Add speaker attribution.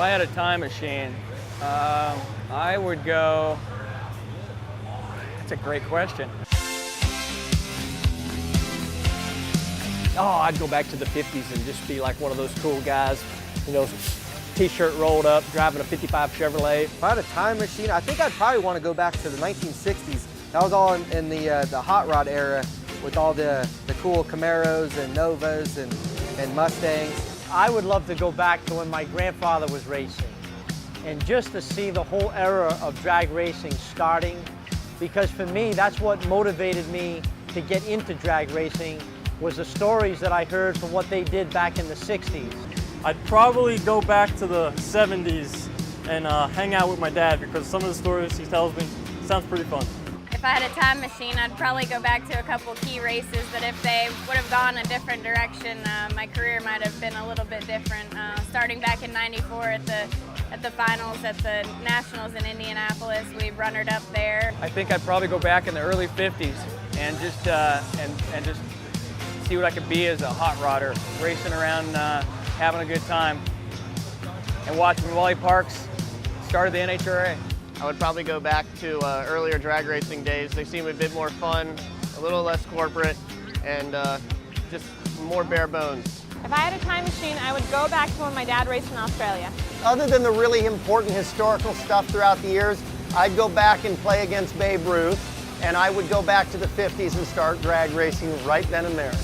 Speaker 1: I had a time machine, I would go, that's a great question. Oh, I'd go back to the 50s and just be like one of those cool guys, you know, t-shirt rolled up, driving a 55 Chevrolet.
Speaker 2: If I had a time machine, I think I'd probably want to go back to the 1960s. That was all in the hot rod era with all the cool Camaros and Novas and Mustangs.
Speaker 3: I would love to go back to when my grandfather was racing and just to see the whole era of drag racing starting, because for me, that's what motivated me to get into drag racing, was the stories that I heard from what they did back in the 60s.
Speaker 4: I'd probably go back to the 70s and hang out with my dad, because some of the stories he tells me sounds pretty fun.
Speaker 5: If I had a time machine, I'd probably go back to a couple key races that if they would have gone a different direction, my career might have been a little bit different. Starting back in '94 at the finals at the Nationals in Indianapolis, we runnered up there.
Speaker 1: I think I'd probably go back in the early 50s and just and just see what I could be as a hot rodder, racing around, having a good time, and watching Wally Parks started the NHRA.
Speaker 6: I would probably go back to earlier drag racing days. They seem a bit more fun, a little less corporate, and just more bare bones.
Speaker 7: If I had a time machine, I would go back to when my dad raced in Australia.
Speaker 8: Other than the really important historical stuff throughout the years, I'd go back and play against Babe Ruth, and I would go back to the 50s and start drag racing right then and there.